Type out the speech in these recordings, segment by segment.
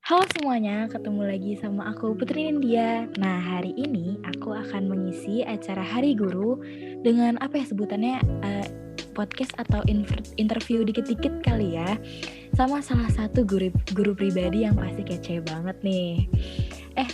Halo semuanya, ketemu lagi sama aku Putri Nindya. Nah, hari ini aku akan mengisi acara Hari Guru dengan apa ya sebutannya podcast atau interview dikit-dikit kali ya, sama salah satu guru pribadi yang pasti kece banget nih.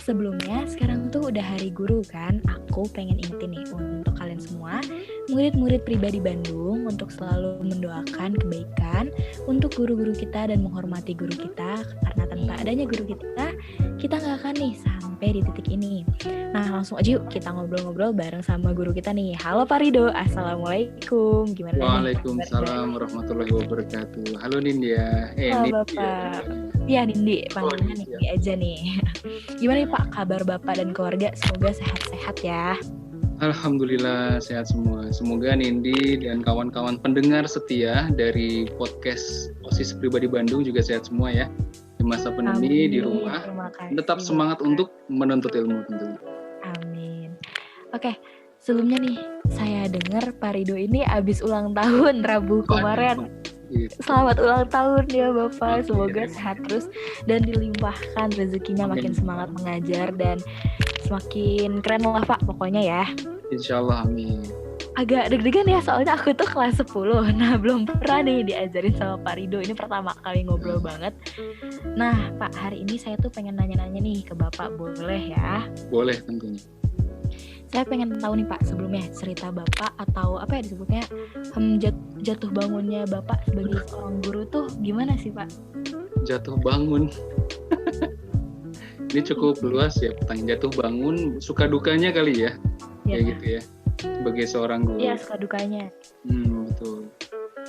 Sebelumnya sekarang tuh udah Hari Guru kan. Aku pengen ingetin nih untuk kalian semua murid-murid pribadi Bandung untuk selalu mendoakan kebaikan untuk guru-guru kita dan menghormati guru kita, karena tanpa adanya guru kita nggak akan nih sampai di titik ini. Nah, langsung aja yuk kita ngobrol-ngobrol bareng sama guru kita nih. Halo Pak Rido, Assalamualaikum. Gimana nih? Waalaikumsalam warahmatullahi wabarakatuh. Halo Nindya. Halo Bapak. Iya Nindi, panggilannya Nindi aja nih. Gimana nih Pak kabar Bapak dan keluarga? Semoga sehat-sehat ya. Alhamdulillah sehat semua. Semoga Nindi dan kawan-kawan pendengar setia dari podcast OSIS Pribadi Bandung juga sehat semua ya. Di masa pandemi di rumah, tetap semangat untuk menuntut ilmu tentunya. Amin. Oke, sebelumnya nih saya dengar Pak Rido ini abis ulang tahun Rabu kemarin. Selamat ulang tahun ya Bapak. Semoga sehat terus dan dilimpahkan rezekinya, makin semangat mengajar dan semakin keren lah Pak pokoknya ya. Insyaallah, amin. Agak deg-degan ya soalnya aku tuh kelas 10. Nah, belum pernah nih diajarin sama Pak Rido. Ini pertama kali ngobrol banget. Nah, Pak, hari ini saya tuh pengen nanya-nanya nih ke Bapak, boleh ya? Boleh tentunya. Saya pengen tahu nih Pak, sebelumnya cerita Bapak atau apa ya disebutnya jatuh bangunnya Bapak sebagai seorang guru tuh gimana sih Pak? Jatuh bangun. Ini cukup luas ya pertanyaan. Jatuh bangun, suka dukanya kali ya, kayak gitu ya, sebagai seorang guru. Iya, suka dukanya. Betul.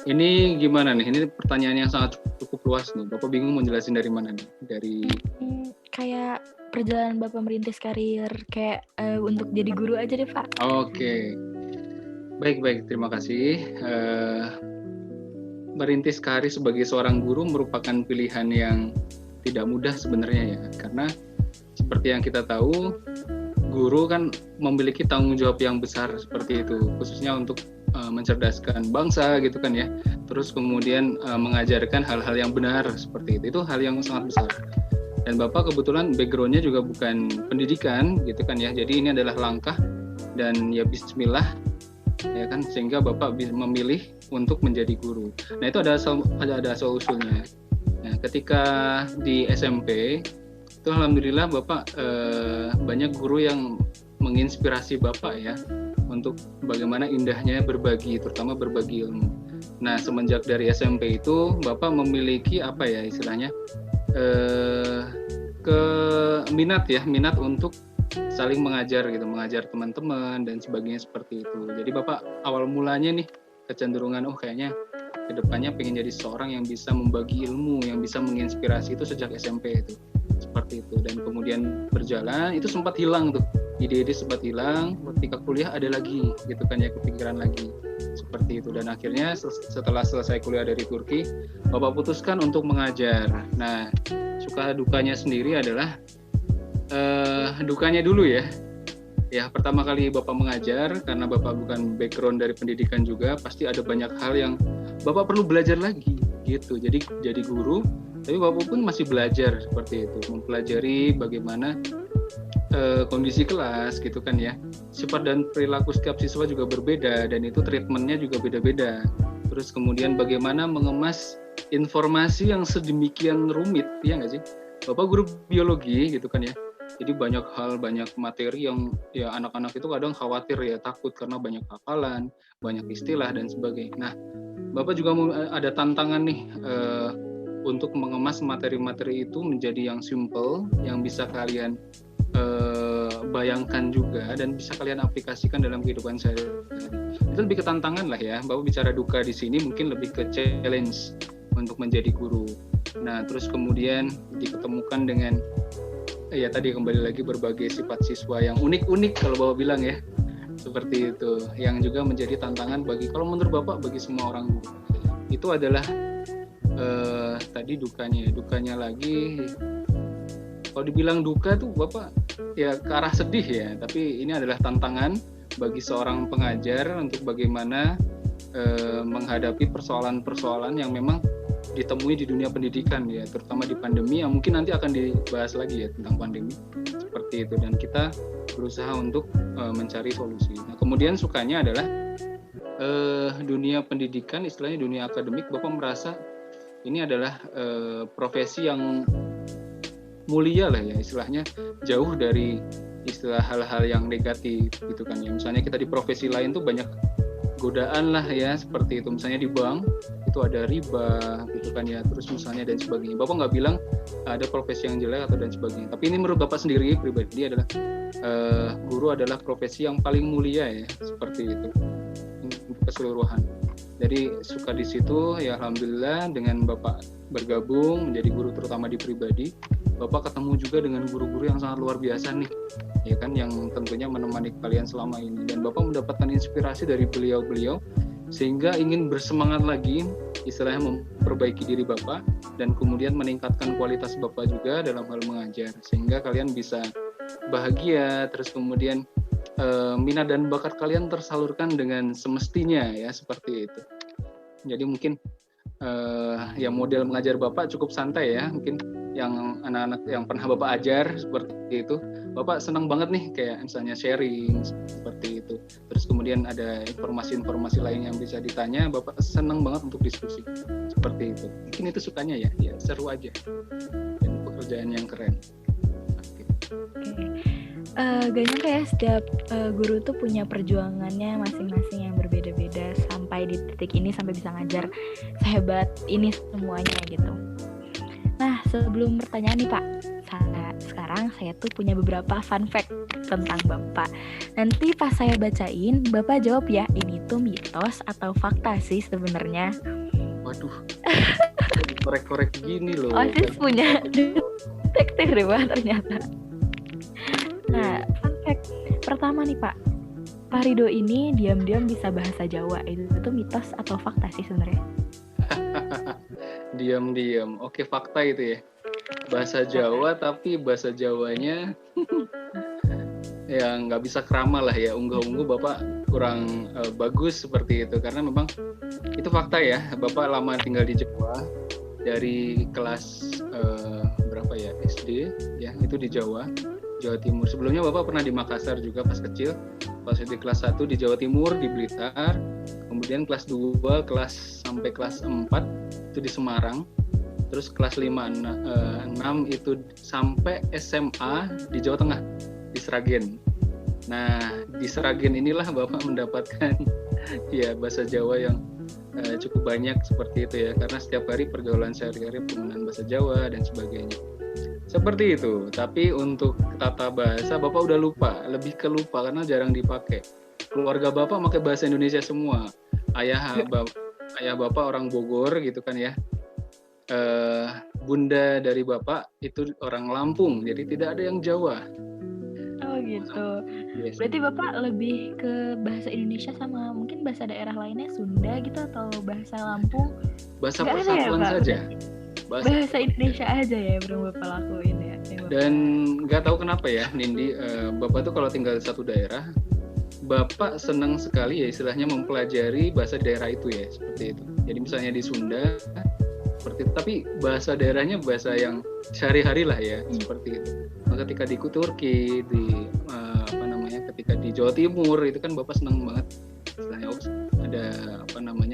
Ini gimana nih? Ini pertanyaan yang sangat cukup luas nih. Bapak bingung mau jelasin dari mana nih? Dari kayak perjalanan Bapak merintis karir kayak untuk jadi guru aja deh Pak. Oke. Baik. Terima kasih. Merintis karir sebagai seorang guru merupakan pilihan yang tidak mudah sebenarnya ya, karena seperti yang kita tahu, guru kan memiliki tanggung jawab yang besar seperti itu, khususnya untuk mencerdaskan bangsa gitu kan ya. Terus kemudian mengajarkan hal-hal yang benar seperti itu. Itu hal yang sangat besar. Dan Bapak kebetulan background-nya juga bukan pendidikan gitu kan ya. Jadi ini adalah langkah dan ya bismillah ya kan, sehingga Bapak memilih untuk menjadi guru. Nah, itu ada asal-usulnya. Nah, ketika di SMP itu alhamdulillah Bapak banyak guru yang menginspirasi Bapak ya untuk bagaimana indahnya berbagi, terutama berbagi ilmu. Nah, semenjak dari SMP itu Bapak memiliki apa ya istilahnya minat untuk saling mengajar gitu, mengajar teman-teman dan sebagainya seperti itu. Jadi Bapak awal mulanya nih kecenderungan kayaknya kedepannya pengen jadi seorang yang bisa membagi ilmu, yang bisa menginspirasi itu sejak SMP itu. Seperti itu, dan kemudian berjalan itu sempat hilang tuh, ide-ide sempat hilang. Ketika kuliah ada lagi gitu kan ya, kepikiran lagi seperti itu, dan akhirnya setelah selesai kuliah dari Turki, Bapak putuskan untuk mengajar. Nah, suka dukanya sendiri adalah dukanya dulu ya, pertama kali Bapak mengajar, karena Bapak bukan background dari pendidikan juga, pasti ada banyak hal yang Bapak perlu belajar lagi gitu. Jadi guru, tapi Bapak pun masih belajar seperti itu, mempelajari bagaimana kondisi kelas gitu kan ya. Sifat dan perilaku setiap siswa juga berbeda, dan itu treatmentnya juga beda-beda. Terus kemudian bagaimana mengemas informasi yang sedemikian rumit, ya nggak sih? Bapak guru biologi gitu kan ya. Jadi banyak hal, banyak materi yang ya anak-anak itu kadang khawatir ya, takut karena banyak hafalan, banyak istilah dan sebagainya. Nah, Bapak juga ada tantangan nih untuk mengemas materi-materi itu menjadi yang simple, yang bisa kalian bayangkan juga dan bisa kalian aplikasikan dalam kehidupan sehari-hari. Itu lebih ke tantangan lah ya. Bapak bicara duka di sini mungkin lebih ke challenge untuk menjadi guru. Nah, terus kemudian diketemukan dengan ya tadi kembali lagi berbagai sifat siswa yang unik-unik kalau Bapak bilang ya, seperti itu, yang juga menjadi tantangan bagi, kalau menurut Bapak, bagi semua orang guru. Itu adalah tadi dukanya lagi. Kalau dibilang duka tuh Bapak ya ke arah sedih ya, tapi ini adalah tantangan bagi seorang pengajar untuk bagaimana menghadapi persoalan-persoalan yang memang ditemui di dunia pendidikan ya, terutama di pandemi yang mungkin nanti akan dibahas lagi ya tentang pandemi seperti itu, dan kita berusaha untuk mencari solusi. Nah, kemudian sukanya adalah dunia pendidikan, istilahnya dunia akademik. Bapak merasa ini adalah profesi yang mulia lah ya, istilahnya jauh dari istilah hal-hal yang negatif gitu kan ya. Misalnya kita di profesi lain tuh banyak godaan lah ya, seperti itu. Misalnya di bank itu ada riba gitu kan ya, terus misalnya dan sebagainya. Bapak nggak bilang ada profesi yang jelek atau dan sebagainya, tapi ini menurut Bapak sendiri pribadi adalah guru adalah profesi yang paling mulia ya, seperti itu untuk keseluruhan. Jadi suka di situ ya, alhamdulillah dengan Bapak bergabung menjadi guru terutama di pribadi, Bapak ketemu juga dengan guru-guru yang sangat luar biasa nih, ya kan, yang tentunya menemani kalian selama ini, dan Bapak mendapatkan inspirasi dari beliau-beliau sehingga ingin bersemangat lagi, istilahnya memperbaiki diri Bapak dan kemudian meningkatkan kualitas Bapak juga dalam hal mengajar, sehingga kalian bisa bahagia, terus kemudian minat dan bakat kalian tersalurkan dengan semestinya ya, seperti itu. Jadi mungkin ya model mengajar Bapak cukup santai ya, mungkin yang anak-anak yang pernah Bapak ajar seperti itu, Bapak senang banget nih kayak misalnya sharing seperti itu. Terus kemudian ada informasi-informasi lain yang bisa ditanya, Bapak senang banget untuk diskusi seperti itu. Mungkin itu sukanya ya, ya seru aja dan pekerjaan yang keren. Gak nyangka ya setiap guru tuh punya perjuangannya masing-masing yang berbeda-beda sampai di titik ini, sampai bisa ngajar sehebat ini semuanya gitu. Nah, sebelum pertanyaan nih Pak, sekarang saya tuh punya beberapa fun fact tentang Bapak. Nanti pas saya bacain, Bapak jawab ya, ini tuh mitos atau fakta sih sebenarnya. Waduh, korek-korek gini loh. Osis punya detektif deh Pak ternyata. Nah, fun fact pertama nih Pak, Pak Ridho ini diam-diam bisa bahasa Jawa. Itu tuh mitos atau fakta sih sebenarnya? Diam-diam, oke, fakta itu ya. Bahasa Jawa tapi bahasa Jawanya ya nggak bisa krama lah ya, unggah-ungguh Bapak kurang bagus seperti itu, karena memang itu fakta ya. Bapak lama tinggal di Jawa dari kelas berapa ya, SD ya, itu di Jawa Timur. Sebelumnya Bapak pernah di Makassar juga pas kecil, pas di kelas 1 di Jawa Timur di Blitar, kemudian kelas 2 sampai kelas 4 itu di Semarang, terus kelas 5, 6 itu sampai SMA di Jawa Tengah di Sragen. Nah, di Sragen inilah Bapak mendapatkan ya bahasa Jawa yang cukup banyak seperti itu ya, karena setiap hari pergaulan sehari-hari penggunaan bahasa Jawa dan sebagainya. Seperti itu. Tapi untuk tata bahasa Bapak udah lupa, lebih ke lupa karena jarang dipakai. Keluarga Bapak pakai bahasa Indonesia semua. Ayah Bapak orang Bogor gitu kan ya. Bunda dari Bapak itu orang Lampung, jadi tidak ada yang Jawa. Oh gitu. Yes. Berarti Bapak lebih ke bahasa Indonesia sama mungkin bahasa daerah lainnya, Sunda gitu atau bahasa Lampung? Bahasa Nggak persatuan ada ya, saja. Bahasa Indonesia aja ya yang Bapak lakuin ya. Dan nggak tahu kenapa ya, Nindi, Bapak tuh kalau tinggal di satu daerah, Bapak senang sekali ya istilahnya mempelajari bahasa daerah itu ya, seperti itu. Jadi misalnya di Sunda seperti itu, tapi bahasa daerahnya bahasa yang sehari-hari lah ya, seperti itu. Maka ketika di Turki, di ketika di Jawa Timur itu kan Bapak senang banget istilahnya ada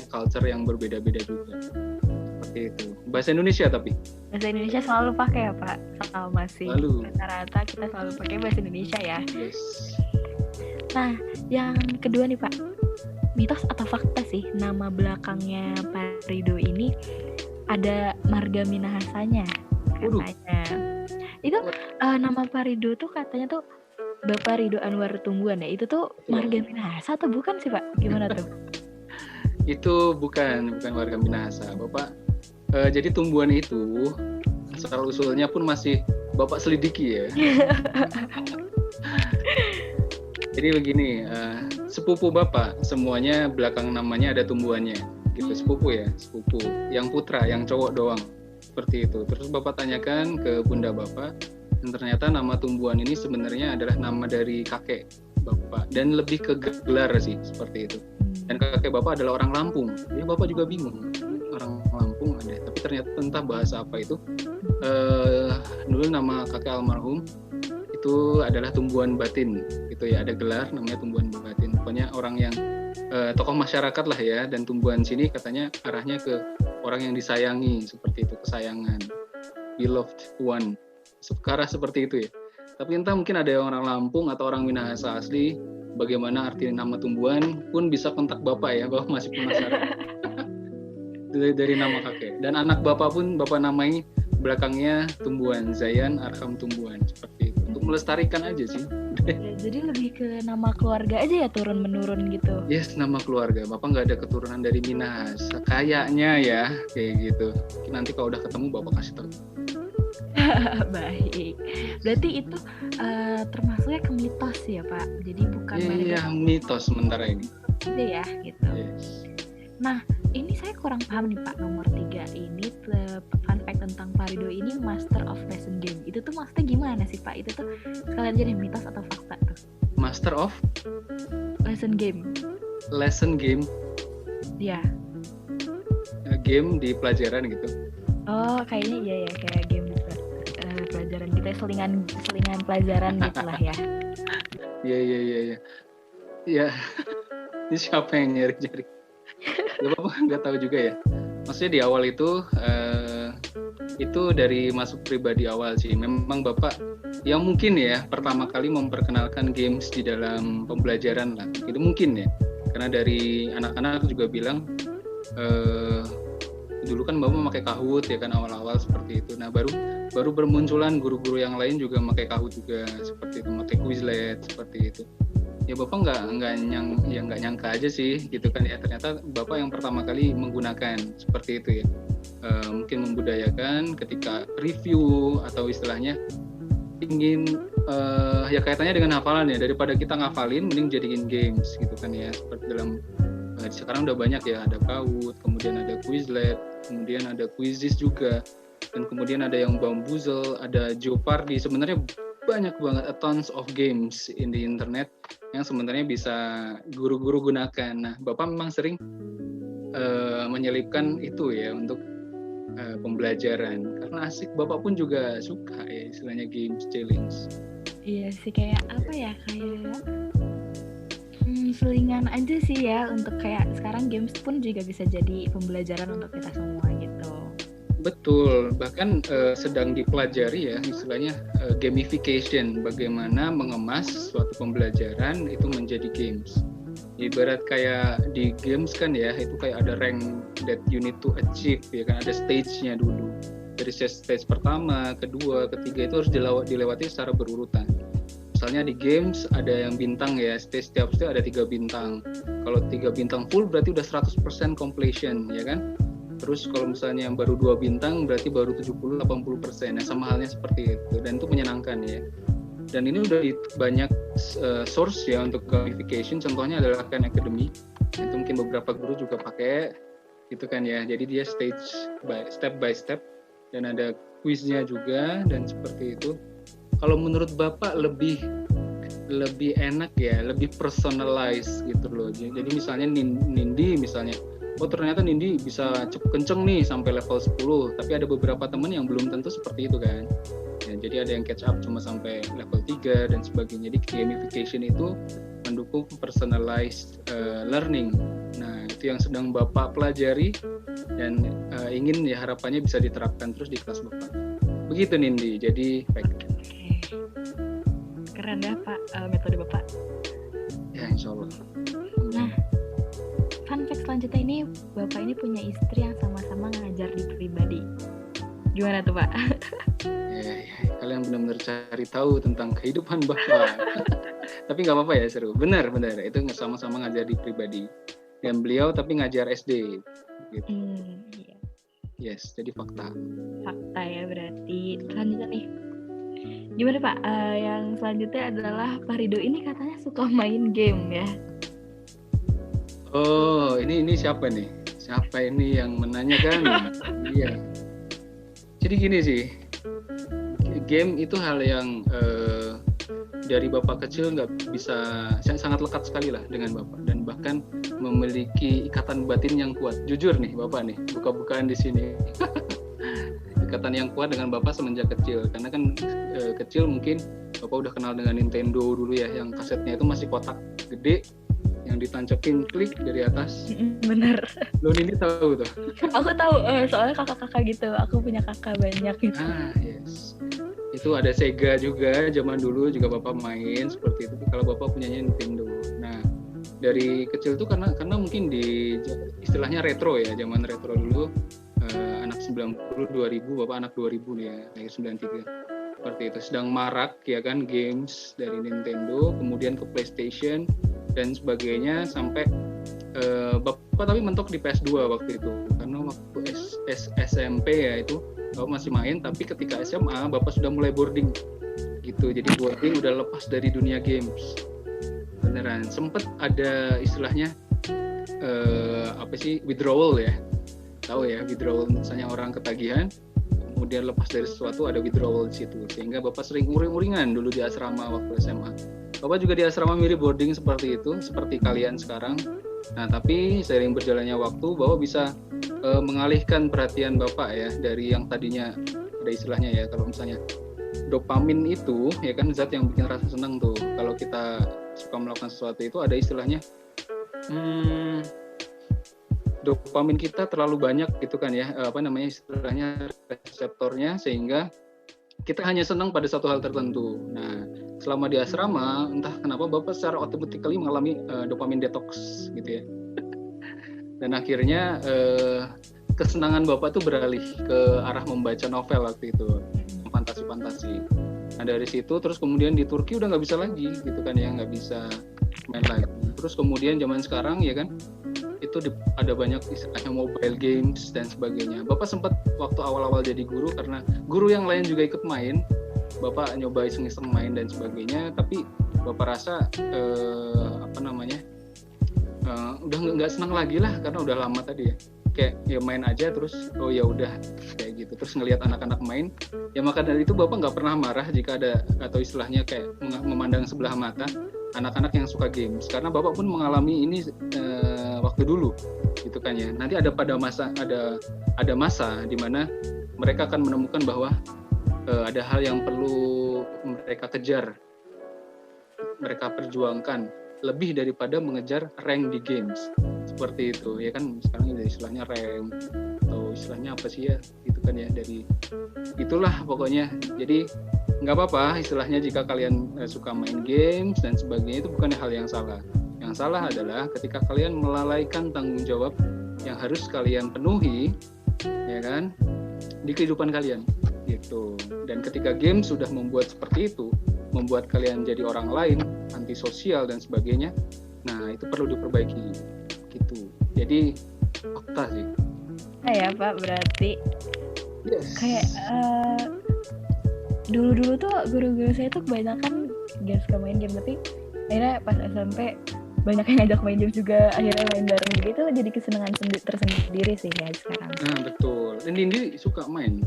culture yang berbeda-beda juga. Seperti itu. Bahasa Indonesia tapi bahasa Indonesia selalu pakai ya Pak, sama sih. Rata-rata kita selalu pakai bahasa Indonesia ya. Yes. Nah, yang kedua nih Pak, mitos atau fakta sih nama belakangnya Pak Ridho ini ada marga minahasanya katanya. Itu nama Pak Ridho tuh katanya tuh Bapak Ridho Anwar Tumbuhan ya. Itu tuh marga minahasa atau bukan sih Pak? Gimana tuh? Itu bukan warga Minahasa, Bapak. Jadi Tumbuhan itu asal usulnya pun masih Bapak selidiki ya. Jadi begini, sepupu Bapak semuanya belakang namanya ada Tumbuhannya, gitu. Sepupu. Yang putra, yang cowok doang, seperti itu. Terus Bapak tanyakan ke bunda Bapak, dan ternyata nama Tumbuhan ini sebenarnya adalah nama dari kakek Bapak dan lebih ke gelar sih, seperti itu. Dan kakek Bapak adalah orang Lampung. Jadi Bapak juga bingung, orang Lampung ada, tapi ternyata entah bahasa apa itu. Dulu nama kakek almarhum itu adalah tumbuhan batin, gitu ya, ada gelar namanya tumbuhan batin. Pokoknya orang yang tokoh masyarakat lah ya, dan tumbuhan sini katanya arahnya ke orang yang disayangi, seperti itu, kesayangan, beloved one, ke arah seperti itu ya. Tapi entah mungkin ada orang Lampung atau orang Minahasa asli, bagaimana arti nama tumbuhan pun bisa kontak Bapak ya, Bapak masih penasaran. dari nama kakek. Dan anak Bapak pun Bapak namai belakangnya tumbuhan, Zayan Arham Tumbuhan, seperti itu. Untuk melestarikan aja sih. Jadi lebih ke nama keluarga aja ya, turun-menurun gitu. Yes, nama keluarga. Bapak nggak ada keturunan dari Minahasa. Kayaknya ya, kayak gitu. Nanti kalau udah ketemu Bapak kasih tahu. Baik. Berarti itu termasuknya ke mitos ya Pak? Jadi bukan Iya, mitos sementara ini. Iya ya, gitu. Yes. Nah, ini saya kurang paham nih Pak, nomor 3 ini fun fact tentang Parido ini Master of Lesson Game. Itu tuh maksudnya gimana sih Pak? Itu tuh sekalian jadi mitos atau fakta tuh? Master of Lesson Game. Lesson Game. Ya. Game di pelajaran gitu. Oh, kayaknya iya ya, kayak game pelajaran kita, selingan pelajaran gitulah ya. Iya. Ya, ini siapa yang nyari-nyari? Gak apa-apa, nggak tahu juga ya. Maksudnya di awal itu dari masuk pribadi awal sih. Memang Bapak yang mungkin ya pertama kali memperkenalkan games di dalam pembelajaran lah. Itu mungkin ya. Karena dari anak-anak juga bilang dulu kan Bapak memakai Kahoot ya kan, awal-awal seperti itu. Nah baru bermunculan guru-guru yang lain juga memakai Kahoot juga seperti itu, memakai Quizlet seperti itu. Ya Bapak nggak nyangka aja sih gitu kan ya, ternyata Bapak yang pertama kali menggunakan seperti itu ya. Mungkin membudayakan ketika review atau istilahnya ingin ya kaitannya dengan hafalan ya, daripada kita ngafalin mending jadiin games gitu kan ya. Seperti dalam sekarang udah banyak ya, ada Kahoot, kemudian ada Quizlet, kemudian ada Quizizz juga, dan kemudian ada yang Bamboozle, ada Jeopardy. Sebenarnya banyak banget, tons of games in the internet yang sebenarnya bisa guru-guru gunakan. Nah, Bapak memang sering menyelipkan itu ya untuk pembelajaran, karena asik. Bapak pun juga suka ya istilahnya games challenge. Iya sih, kayak apa ya, kayak selingan aja sih ya, untuk kayak sekarang games pun juga bisa jadi pembelajaran untuk kita semua gitu. Betul, bahkan sedang dipelajari ya istilahnya gamification, bagaimana mengemas suatu pembelajaran itu menjadi games. Ibarat kayak di games kan ya, itu kayak ada rank that you need to achieve ya kan, ada stage-nya dulu. Dari stage pertama, kedua, ketiga itu harus dilewati secara berurutan. Misalnya di games ada yang bintang ya, setiap stage ada 3 bintang. Kalau 3 bintang full berarti udah 100% completion ya kan. Terus kalau misalnya yang baru 2 bintang berarti baru 70-80%. Nah, sama halnya seperti itu, dan itu menyenangkan ya. Dan ini udah di banyak source ya untuk gamification. Contohnya adalah Khan Academy. Itu mungkin beberapa guru juga pakai gitu kan ya. Jadi dia step by step, dan ada quiznya juga, dan seperti itu. Kalau menurut Bapak lebih enak ya, lebih personalized gitu loh. Jadi misalnya Nindi misalnya, oh ternyata Nindi bisa cukup kenceng nih sampai level 10, tapi ada beberapa teman yang belum tentu seperti itu kan. Ya, jadi ada yang catch up cuma sampai level 3 dan sebagainya. Jadi gamification itu mendukung personalized learning. Nah, itu yang sedang Bapak pelajari dan ingin ya harapannya bisa diterapkan terus di kelas Bapak. Begitu Nindi, jadi baik. Keren dah Pak, metode Bapak. Ya insya Allah. Nah, fun fact selanjutnya ini, Bapak ini punya istri yang sama-sama ngajar di pribadi. Gimana tuh Pak? Ya, kalian benar-benar cari tahu tentang kehidupan Bapak. Tapi nggak apa-apa ya, seru. Benar, itu sama-sama ngajar di pribadi. Dan beliau tapi ngajar SD. Gitu. Iya. Yes, jadi fakta. Fakta ya berarti. Selanjutnya nih, gimana Pak? Yang selanjutnya adalah Pak Rido ini katanya suka main game ya. Oh, ini siapa nih? Siapa ini yang menanyakan? Iya. Jadi gini sih, game itu hal yang dari Bapak kecil nggak bisa, sangat lekat sekali lah dengan Bapak, dan bahkan memiliki ikatan batin yang kuat. Jujur nih Bapak nih, buka-bukaan di sini. Ikatan yang kuat dengan Bapak semenjak kecil. Karena kan kecil mungkin Bapak udah kenal dengan Nintendo dulu ya, yang kasetnya itu masih kotak gede, yang ditancepin klik dari atas. Bener. Lo ini tahu tuh? Aku tahu, soalnya kakak-kakak gitu. Aku punya kakak banyak gitu. Yes. Itu ada Sega juga, zaman dulu juga Bapak main seperti itu. Kalau Bapak punyanya Nintendo. Nah, dari kecil tuh karena mungkin di istilahnya retro ya, zaman retro dulu, anak 90 2000, Bapak anak 2000 nih ya, lahir 93. Seperti itu, sedang marak ya kan games dari Nintendo, kemudian ke PlayStation dan sebagainya, sampai Bapak tapi mentok di PS2 waktu itu. Karena waktu SMP ya itu Bapak masih main, tapi ketika SMA Bapak sudah mulai boarding gitu. Jadi boarding udah lepas dari dunia games. Beneran sempet ada istilahnya withdrawal ya. Tahu ya, withdrawal, misalnya orang ketagihan kemudian lepas dari sesuatu, ada withdrawal di situ. Sehingga Bapak sering uring-uringan dulu di asrama waktu SMA. Bapak juga di asrama mirip boarding seperti itu, seperti kalian sekarang. Nah, tapi seiring berjalannya waktu, Bapak bisa mengalihkan perhatian Bapak ya dari yang tadinya ada istilahnya ya, kalau misalnya dopamin itu ya kan zat yang bikin rasa senang tuh. Kalau kita suka melakukan sesuatu itu ada istilahnya dopamin kita terlalu banyak gitu kan ya, istilahnya reseptornya, sehingga kita hanya senang pada satu hal tertentu. Nah, selama di asrama entah kenapa Bapak secara automatically mengalami dopamin detox gitu ya. Dan akhirnya kesenangan Bapak tuh beralih ke arah membaca novel waktu itu, fantasi. Nah, dari situ terus kemudian di Turki udah nggak bisa lagi gitu kan ya, nggak bisa main lagi. Terus kemudian zaman sekarang ya kan, itu ada banyak istilahnya mobile games dan sebagainya. Bapak sempat waktu awal-awal jadi guru, karena guru yang lain juga ikut main, Bapak nyoba iseng-iseng main dan sebagainya, tapi Bapak rasa udah nggak senang lagi lah, karena udah lama tadi ya, kayak ya main aja terus oh ya udah kayak gitu. Terus ngelihat anak-anak main, ya maka dari itu Bapak nggak pernah marah jika ada, atau istilahnya kayak memandang sebelah mata anak-anak yang suka games, karena Bapak pun mengalami ini waktu dulu gitu kan ya. Nanti ada masa di mana mereka akan menemukan bahwa ada hal yang perlu mereka kejar, mereka perjuangkan lebih daripada mengejar rank di games seperti itu ya kan. Sekarang ada istilahnya rank atau istilahnya apa sih ya gitu kan ya, dari itulah pokoknya. Jadi nggak apa-apa istilahnya jika kalian suka main games dan sebagainya, itu bukan hal yang salah. Yang salah adalah ketika kalian melalaikan tanggung jawab yang harus kalian penuhi ya kan di kehidupan kalian gitu. Dan ketika game sudah membuat seperti itu, membuat kalian jadi orang lain, antisosial dan sebagainya, nah itu perlu diperbaiki gitu. Jadi fakta sih. Ya Pak, berarti Yes. kayak dulu tuh guru-guru saya tuh kebanyakan gak suka main game, tapi akhirnya pas SMP banyak yang ngajak main game juga, akhirnya main bareng gitu, jadi kesenangan tersendiri sih ya sekarang. Nah betul. Dan Nindi suka main?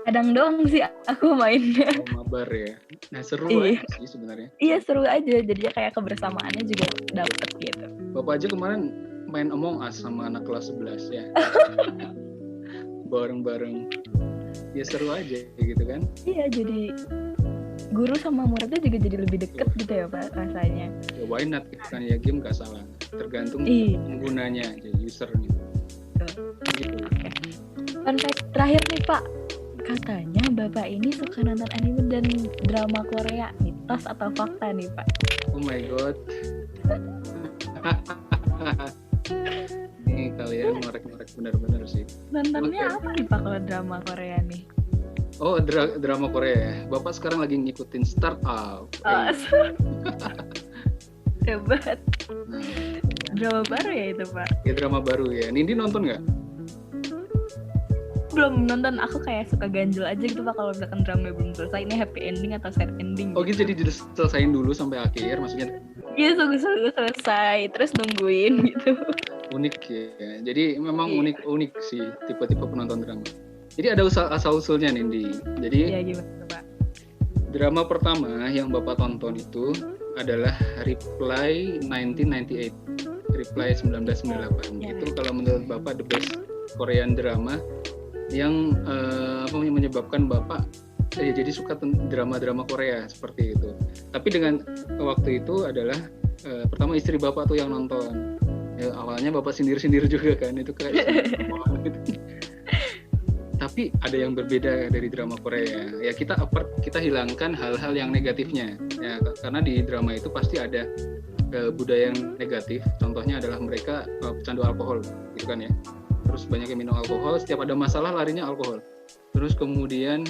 Kadang doang sih aku mainnya. Mabar ya. Nah seru Iya. aja sih sebenarnya. Iya seru aja, jadinya kayak kebersamaannya juga dapet gitu. Bapak aja kemarin main Among Us sama anak kelas 11 ya. Bareng-bareng. Ya seru aja gitu kan. Iya, jadi guru sama muridnya juga jadi lebih deket gitu ya Pak rasanya. Ya why not gitu kan ya, game gak salah. Tergantung penggunanya aja, usernya. Gitu. Fun fact terakhir nih Pak, katanya Bapak ini suka nonton anime dan drama Korea, mitos atau fakta nih Pak? Oh my god. Ini kalian ngorek-ngorek benar-benar sih. Nontonnya apa nih Pak kalau drama Korea nih? Oh, drama Korea ya. Bapak sekarang lagi ngikutin Startup. Hebat. Drama baru ya itu Pak? Ya drama baru ya. Nindi nonton nggak? Belum nonton, aku kayak suka ganjel aja gitu Pak kalau misalkan drama belum selesai, ini happy ending atau sad ending. Oh gitu, jadi diselesain dulu sampai akhir maksudnya? Iya, sungguh selesai, terus nungguin gitu. Unik ya. Jadi memang unik sih tipe-tipe penonton drama. Jadi ada asal-usulnya Nindi. Jadi ya, gimana Pak? Drama pertama yang Bapak tonton itu adalah Reply 1998. Reply 1998. Itu kalau menurut Bapak the best Korean drama yang menyebabkan Bapak jadi suka drama-drama Korea seperti itu. Tapi dengan waktu itu adalah pertama istri Bapak tuh yang nonton. Awalnya Bapak sindir-sindir juga kan, itu kayak tapi ada yang berbeda dari drama Korea. Ya kita hilangkan hal-hal yang negatifnya. Ya karena di drama itu pasti ada budaya yang negatif. Contohnya adalah mereka pecandu alkohol, gitu kan ya. Terus banyak yang minum alkohol, setiap ada masalah larinya alkohol. Terus kemudian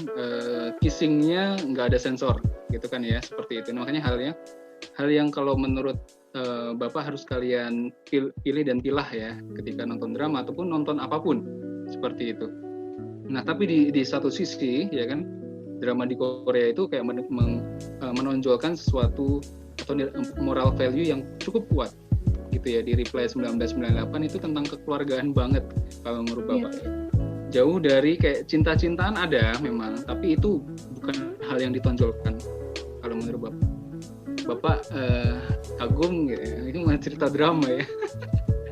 kissingnya nggak ada sensor, gitu kan ya, seperti itu. Makanya hal yang kalau menurut Bapak harus kalian pilih dan pilah ya ketika nonton drama ataupun nonton apapun seperti itu. Nah tapi di satu sisi ya kan, drama di Korea itu kayak menonjolkan sesuatu atau moral value yang cukup kuat gitu ya. Di Reply 1998 itu tentang kekeluargaan banget kalau menurut Bapak. Jauh dari kayak cinta-cintaan ada memang, tapi itu bukan hal yang ditonjolkan kalau menurut Bapak. Bapak kagum gitu ya. Ini mah cerita drama ya.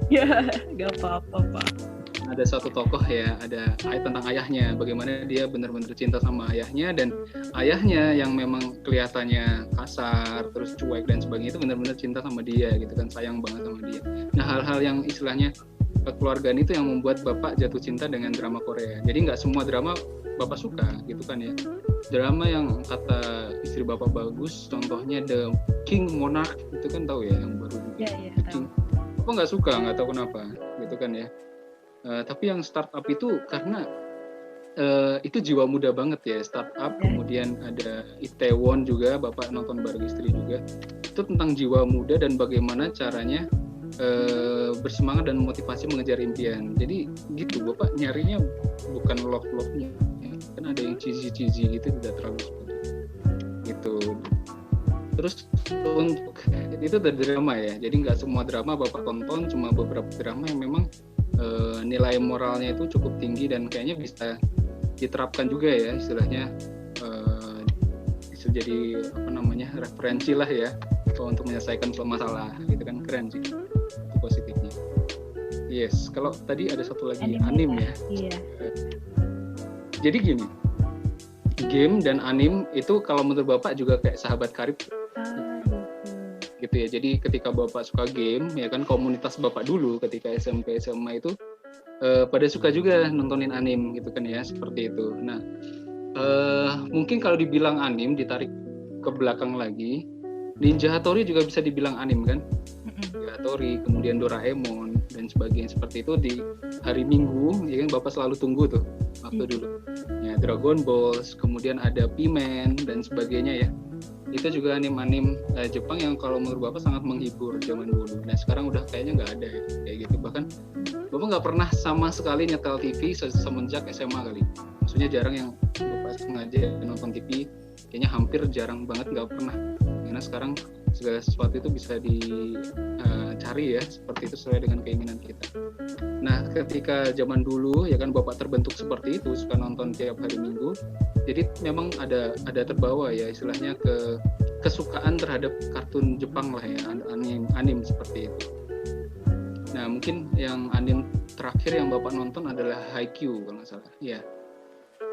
Ya, gak apa-apa Pak. Ada satu tokoh ya, ada tentang ayahnya, bagaimana dia benar-benar cinta sama ayahnya, dan ayahnya yang memang kelihatannya kasar, terus cuek dan sebagainya itu benar-benar cinta sama dia gitu kan, sayang banget sama dia. Nah hal-hal yang istilahnya kekeluargaan itu yang membuat Bapak jatuh cinta dengan drama Korea. Jadi nggak semua drama Bapak suka gitu kan ya. Drama yang kata istri Bapak bagus, contohnya The King Monarch itu kan tahu ya yang baru. Iya tahu. Bapak nggak suka, nggak tahu kenapa gitu kan ya. Tapi yang startup itu karena itu jiwa muda banget ya, startup. Kemudian ada Itaewon juga, Bapak nonton bareng istri juga. Itu tentang jiwa muda dan bagaimana caranya bersemangat dan memotivasi mengejar impian. Jadi gitu, Bapak nyarinya bukan love-nya, kan ada yang cheesy gitu, tidak terlalu seperti gitu. Terus untuk itu dari drama ya, jadi nggak semua drama Bapak tonton, cuma beberapa drama yang memang nilai moralnya itu cukup tinggi dan kayaknya bisa diterapkan juga ya, istilahnya bisa jadi referensi lah ya untuk menyelesaikan masalah gitu kan. Keren sih itu positifnya. Yes, kalau tadi ada satu lagi anime ya. Iya. Jadi gini, game dan anime itu kalau menurut Bapak juga kayak sahabat karib gitu ya. Jadi ketika Bapak suka game ya kan, komunitas Bapak dulu ketika SMP SMA itu pada suka juga nontonin anime gitu kan ya, seperti itu. Nah mungkin kalau dibilang anime ditarik ke belakang lagi, Ninja Hattori juga bisa dibilang anime kan. Ninja Hattori, kemudian Doraemon dan sebagainya seperti itu di hari Minggu ya kan, Bapak selalu tunggu tuh waktu dulu ya. Dragon Ball, kemudian ada P-Man dan sebagainya ya. Itu juga anime Jepang yang kalau menurut Bapak sangat menghibur zaman dulu. Nah sekarang udah kayaknya nggak ada ya kayak gitu. Bahkan Bapak nggak pernah sama sekali nyetel TV semenjak SMA kali. Maksudnya jarang yang Bapak sengaja nonton TV. Kayaknya hampir jarang banget, nggak pernah. Karena sekarang segala sesuatu itu bisa dicari ya, seperti itu sesuai dengan keinginan kita. Nah ketika zaman dulu ya kan Bapak terbentuk seperti itu, suka nonton tiap hari Minggu. Jadi memang ada terbawa ya istilahnya kesukaan terhadap kartun Jepang lah ya, anime seperti itu. Nah mungkin yang anime terakhir yang Bapak nonton adalah Haikyuu kalau nggak salah. Ya,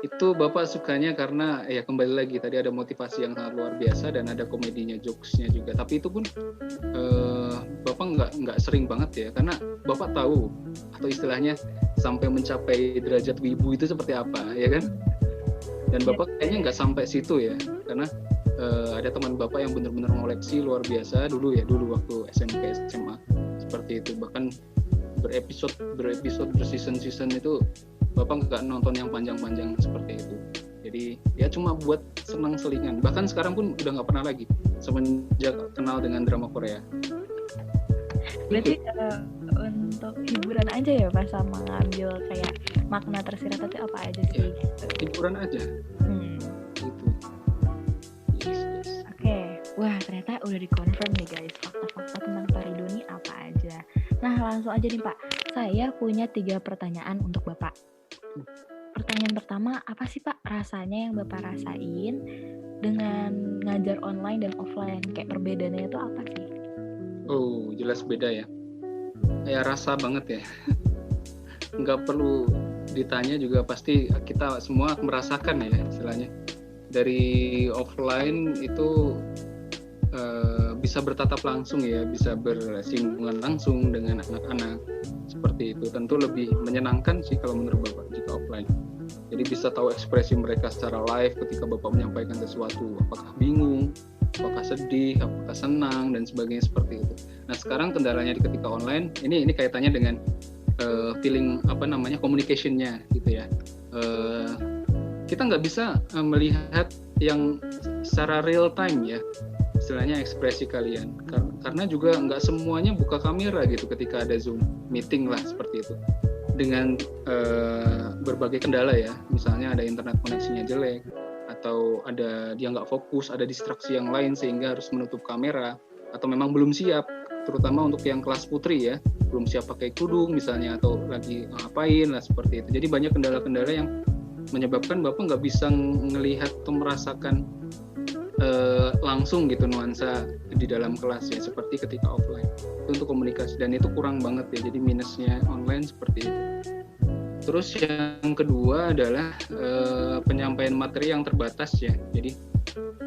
itu Bapak sukanya karena ya kembali lagi tadi ada motivasi yang sangat luar biasa dan ada komedinya, jokesnya juga. Tapi itu pun Bapak nggak sering banget ya, karena Bapak tahu atau istilahnya sampai mencapai derajat wibu itu seperti apa ya kan. Dan Bapak kayaknya nggak sampai situ ya, karena ada teman Bapak yang benar-benar ngoleksi luar biasa dulu waktu SMP SMA seperti itu. Bahkan berepisode berseason itu Bapak nggak nonton yang panjang-panjang seperti itu. Jadi ya cuma buat senang selingan. Bahkan sekarang pun udah nggak pernah lagi semenjak kenal dengan drama Korea. Berarti untuk hiburan aja ya Pak, sama ngambil kayak makna tersirat itu apa aja sih? Ya, hiburan aja. Gitu. Yes. Oke. Wah ternyata udah dikonfirm nih guys, fakta-fakta tentang Parido ini apa aja. Nah langsung aja nih Pak, saya punya 3 pertanyaan untuk Bapak. Pertanyaan pertama, apa sih Pak rasanya yang Bapak rasain dengan ngajar online dan offline? Kayak perbedaannya itu apa sih? Oh, jelas beda ya. ya rasa banget ya. Nggak perlu ditanya juga pasti kita semua merasakan ya istilahnya. Dari offline itu bisa bertatap langsung ya, bisa bersinggungan langsung dengan anak-anak seperti itu. Tentu lebih menyenangkan sih kalau menurut Bapak jika offline. Jadi bisa tahu ekspresi mereka secara live ketika Bapak menyampaikan sesuatu, apakah bingung, apakah sedih, apakah senang dan sebagainya seperti itu. Nah sekarang kendalanya ketika online, ini kaitannya dengan feeling communication-nya gitu ya. Kita nggak bisa melihat yang secara real time ya, istilahnya ekspresi kalian, karena juga nggak semuanya buka kamera gitu ketika ada Zoom meeting lah seperti itu, dengan berbagai kendala ya, misalnya ada internet koneksinya jelek, atau ada dia nggak fokus, ada distraksi yang lain sehingga harus menutup kamera, atau memang belum siap, terutama untuk yang kelas putri ya, belum siap pakai kerudung misalnya, atau lagi ngapain lah seperti itu. Jadi banyak kendala-kendala yang menyebabkan Bapak nggak bisa melihat atau merasakan langsung gitu nuansa di dalam kelas ya, seperti ketika offline. Itu untuk komunikasi, dan itu kurang banget ya, jadi minusnya online seperti itu. Terus yang kedua adalah penyampaian materi yang terbatas ya, jadi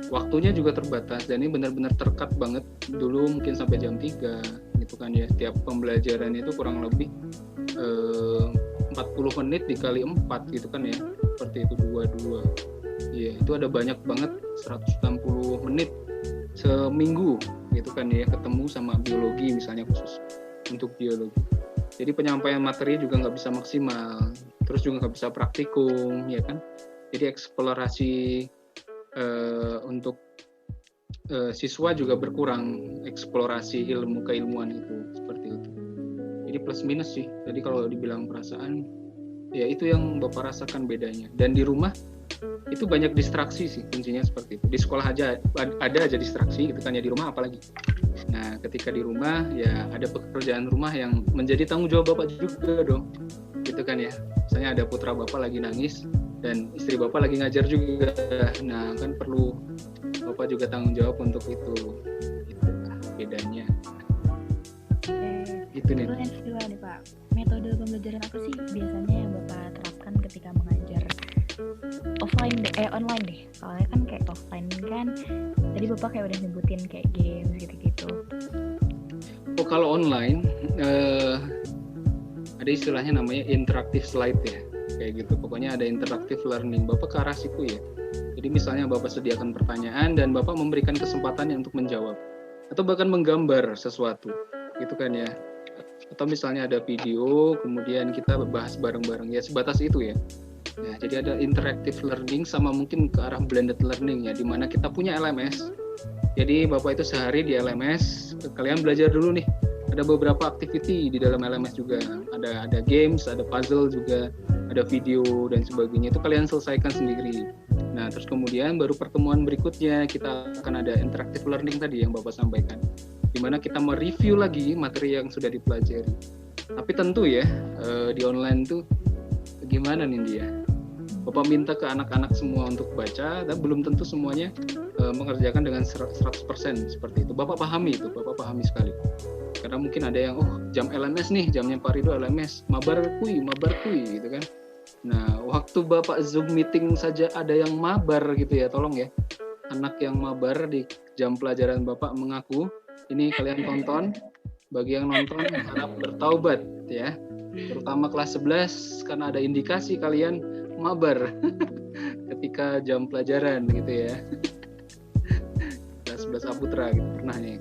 waktunya juga terbatas, dan ini benar-benar terkat banget. Dulu mungkin sampai jam 3 gitu kan ya, setiap pembelajaran itu kurang lebih 40 menit dikali 4 gitu kan ya, seperti itu 22. Ya, itu ada banyak banget, 160 menit seminggu gitu kan ya, ketemu sama biologi misalnya, khusus untuk biologi. Jadi penyampaian materi juga nggak bisa maksimal, terus juga nggak bisa praktikum ya kan. Jadi eksplorasi untuk siswa juga berkurang, eksplorasi ilmu keilmuan itu seperti itu. Jadi plus minus sih. Jadi kalau dibilang perasaan, ya itu yang Bapak rasakan bedanya. Dan di rumah itu banyak distraksi sih, kuncinya seperti itu. Di sekolah aja ada aja distraksi gitu kan ya, di rumah apalagi. Nah ketika di rumah ya ada pekerjaan rumah yang menjadi tanggung jawab Bapak juga dong, gitu kan ya. Misalnya ada putra Bapak lagi nangis dan istri Bapak lagi ngajar juga, nah kan perlu Bapak juga tanggung jawab untuk itu. Itulah bedanya. Itu nih. Lain kedua nih Pak, metode pembelajaran apa sih biasanya yang Bapak terapkan ketika mengajar online deh? Soalnya kan kayak offline kan tadi Bapak kayak udah nyebutin kayak games gitu-gitu. Oh kalau online ada istilahnya namanya interactive slide ya, kayak gitu. Pokoknya ada interactive learning. Bapak ke arah situ ya. Jadi misalnya Bapak sediakan pertanyaan dan Bapak memberikan kesempatan untuk menjawab, atau bahkan menggambar sesuatu, gitu kan ya. Atau misalnya ada video, kemudian kita bahas bareng-bareng ya, sebatas itu ya. Nah, jadi ada interactive learning sama mungkin ke arah blended learning ya, di mana kita punya LMS. Jadi Bapak itu sehari di LMS, kalian belajar dulu nih. Ada beberapa activity di dalam LMS juga. Ada games, ada puzzle juga, ada video dan sebagainya. Itu kalian selesaikan sendiri. Nah, terus kemudian baru pertemuan berikutnya kita akan ada interactive learning tadi yang Bapak sampaikan, di mana kita mereview lagi materi yang sudah dipelajari. Tapi tentu ya, di online tuh gimana nih dia? Bapak minta ke anak-anak semua untuk baca, dan belum tentu semuanya mengerjakan dengan 100% seperti itu. Bapak pahami itu, Bapak pahami sekali. Karena mungkin ada yang, jam LMS nih, jamnya Pak Ridho LMS, mabar kui gitu kan. Nah, waktu Bapak Zoom meeting saja ada yang mabar gitu ya, tolong ya. Anak yang mabar di jam pelajaran Bapak mengaku, ini kalian tonton, bagi yang nonton harap bertaubat ya. Terutama kelas 11, karena ada indikasi kalian mabar ketika jam pelajaran gitu ya. Kelas 11 Aputra gitu, pernah nih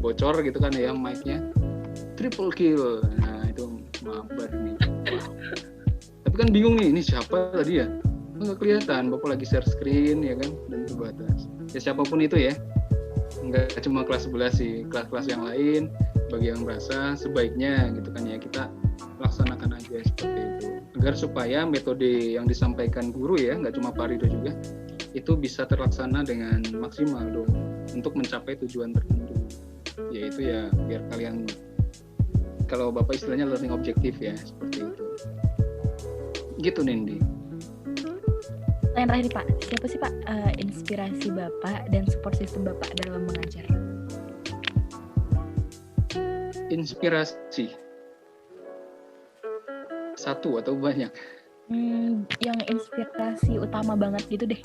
bocor gitu kan ya mic-nya, triple kill. Nah itu mabar nih. Tapi kan bingung nih, ini siapa tadi ya? Nggak kelihatan, Bapak lagi share screen ya kan, dan terbatas. Ya siapapun itu ya, nggak cuma kelas 11 sih, kelas-kelas yang lain, bagi yang merasa sebaiknya gitu kan ya, kita laksanakan aja seperti itu. Agar supaya metode yang disampaikan guru ya, nggak cuma Pak Ridho juga, itu bisa terlaksana dengan maksimal dong, untuk mencapai tujuan tertentu. Yaitu ya, biar kalian, kalau Bapak istilahnya learning objektif ya, seperti itu. Gitu Nindi. Yang terakhir Pak, siapa sih Pak inspirasi Bapak dan support system Bapak dalam mengajar? inspirasi satu atau banyak? Yang inspirasi utama banget gitu deh.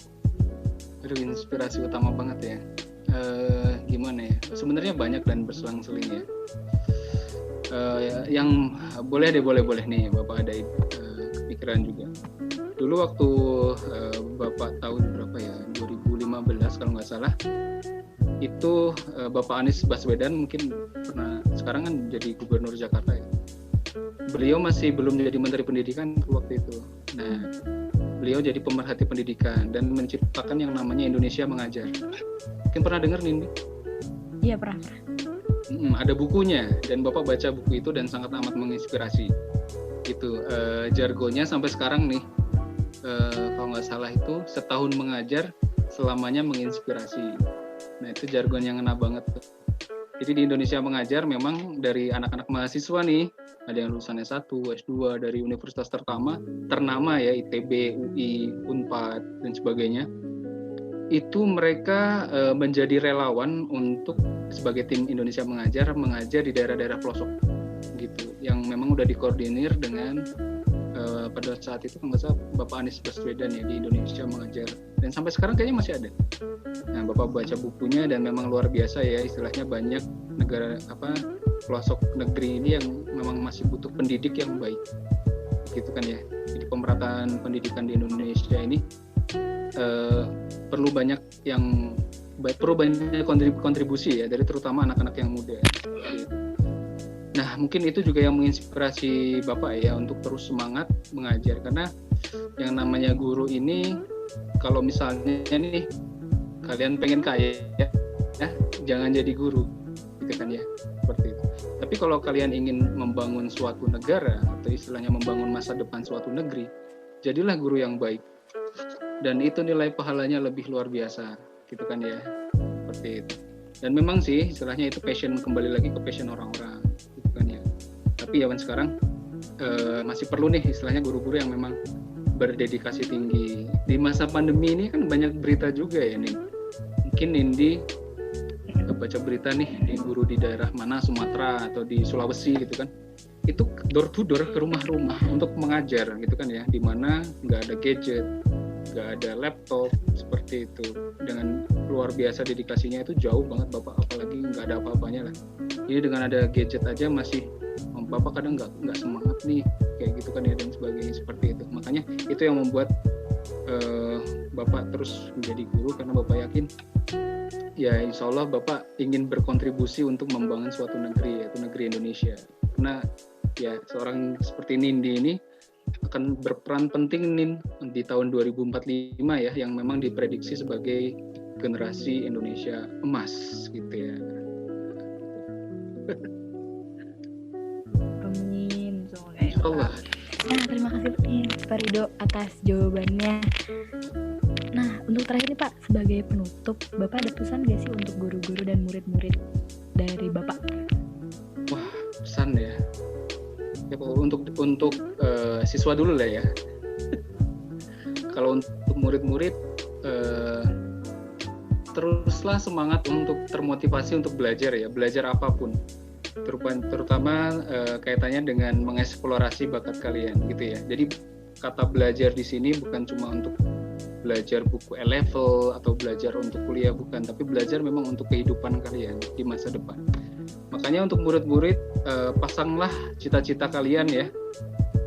Aduh, inspirasi utama banget ya. Gimana ya? Sebenarnya banyak dan berselang-seling ya. Yang boleh nih, Bapak ada kepikiran juga. Dulu waktu Bapak tahun berapa ya? 2015 kalau nggak salah. Itu Bapak Anies Baswedan mungkin pernah, sekarang kan jadi gubernur Jakarta ya. Beliau masih belum jadi Menteri Pendidikan waktu itu. Nah, beliau jadi pemerhati pendidikan dan menciptakan yang namanya Indonesia Mengajar. Mungkin pernah dengar, Nindi? Iya, pernah. Ada bukunya dan Bapak baca buku itu dan sangat amat menginspirasi. Itu jargonnya sampai sekarang nih, kalau nggak salah itu setahun mengajar selamanya menginspirasi. Nah, itu jargon yang ngena banget tuh. Jadi di Indonesia Mengajar memang dari anak-anak mahasiswa nih, ada yang lulusan S1, S2 dari universitas ternama ya, ITB, UI, Unpad dan sebagainya. Itu mereka menjadi relawan untuk sebagai tim Indonesia Mengajar di daerah-daerah pelosok gitu, yang memang udah dikoordinir dengan pada saat itu kan Bapak Anies Baswedan ya, di Indonesia Mengajar, dan sampai sekarang kayaknya masih ada. Nah, Bapak baca bukunya dan memang luar biasa ya, istilahnya banyak negara pelosok negeri ini yang memang masih butuh pendidik yang baik gitu kan ya. Jadi pemerataan pendidikan di Indonesia ini perlu banyak kontribusi ya, dari terutama anak-anak yang muda gitu. Nah, mungkin itu juga yang menginspirasi Bapak ya untuk terus semangat mengajar, karena yang namanya guru ini, kalau misalnya nih kalian pengen kaya ya, jangan jadi guru gitu kan ya, seperti itu. Tapi kalau kalian ingin membangun suatu negara atau istilahnya membangun masa depan suatu negeri, jadilah guru yang baik, dan itu nilai pahalanya lebih luar biasa gitu kan ya, seperti itu. Dan memang sih istilahnya itu passion, kembali lagi ke passion orang-orang gitu kan ya. Tapi ya sekarang masih perlu nih istilahnya guru-guru yang memang berdedikasi tinggi. Di masa pandemi ini kan banyak berita juga ya nih. Mungkin Nindi baca berita nih, di guru di daerah mana, Sumatera atau di Sulawesi gitu kan, itu door to door ke rumah-rumah untuk mengajar gitu kan ya, di mana nggak ada gadget, nggak ada laptop seperti itu. Dengan luar biasa dedikasinya, itu jauh banget Bapak, apalagi nggak ada apa-apanya lah. Jadi dengan ada gadget aja masih Bapak kadang nggak semangat nih kayak gitu kan ya, dan sebagainya seperti itu. Makanya itu yang membuat Bapak terus menjadi guru, karena Bapak yakin ya insya Allah Bapak ingin berkontribusi untuk membangun suatu negeri, yaitu negeri Indonesia. Karena ya seorang seperti Nindi ini akan berperan penting nih di tahun 2045 ya, yang memang diprediksi sebagai generasi Indonesia emas gitu ya. Amin, semoga ya. Allah. Nah, terima kasih Pak Ridho atas jawabannya. Nah, untuk terakhir nih Pak, sebagai penutup, Bapak ada pesan nggak sih untuk guru-guru dan murid-murid dari Bapak? Wah, pesan ya. Ya, untuk siswa dulu lah ya. Kalau untuk murid-murid, teruslah semangat untuk termotivasi untuk belajar ya, belajar apapun, terutama kaitannya dengan mengeksplorasi bakat kalian gitu ya. Jadi kata belajar di sini bukan cuma untuk belajar buku E-level atau belajar untuk kuliah, bukan, tapi belajar memang untuk kehidupan kalian di masa depan. Makanya untuk murid-murid, pasanglah cita-cita kalian ya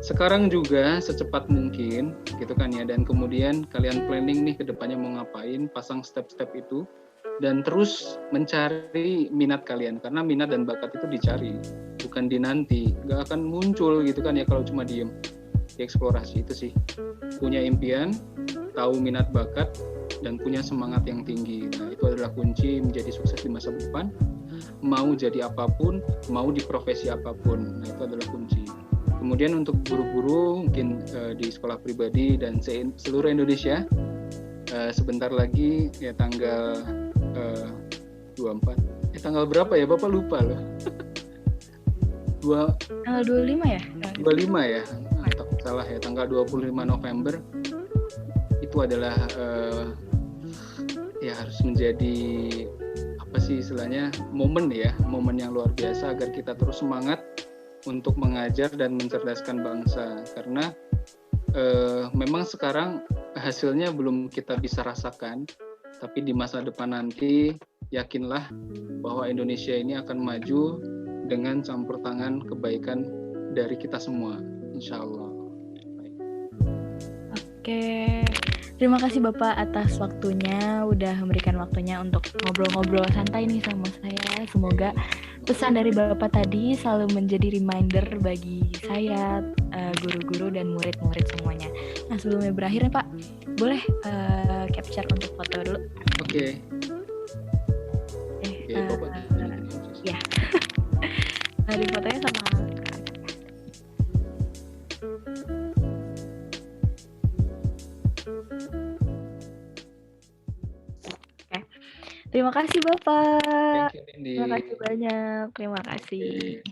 sekarang juga secepat mungkin gitu kan ya, dan kemudian kalian planning nih ke depannya mau ngapain, pasang step-step itu dan terus mencari minat kalian, karena minat dan bakat itu dicari bukan dinanti, gak akan muncul gitu kan ya kalau cuma diem. Dieksplorasi itu sih, punya impian, tahu minat bakat, dan punya semangat yang tinggi. Nah, itu adalah kunci menjadi sukses di masa depan. Mau jadi apapun, mau di profesi apapun, nah itu adalah kunci. Kemudian untuk guru-guru mungkin di sekolah pribadi dan seluruh Indonesia, sebentar lagi ya tanggal 24. Tanggal berapa ya? Bapak lupa loh. Tanggal 25 ya? 25 ya? Atau salah ya, tanggal 25 November itu adalah ya harus menjadi apa sih istilahnya, momen yang luar biasa agar kita terus semangat untuk mengajar dan mencerdaskan bangsa. Karena memang sekarang hasilnya belum kita bisa rasakan, tapi di masa depan nanti yakinlah bahwa Indonesia ini akan maju dengan campur tangan kebaikan dari kita semua, insya Allah. Oke, terima kasih Bapak atas waktunya, udah memberikan waktunya untuk ngobrol-ngobrol santai nih sama saya. Semoga pesan dari Bapak tadi selalu menjadi reminder bagi saya, guru-guru dan murid-murid semuanya. Nah, sebelumnya berakhir Pak, boleh capture untuk foto dulu? Oke. Ya. Di fotonya sama. Terima kasih Bapak. Thank you, Cindy. Terima kasih banyak. Terima kasih.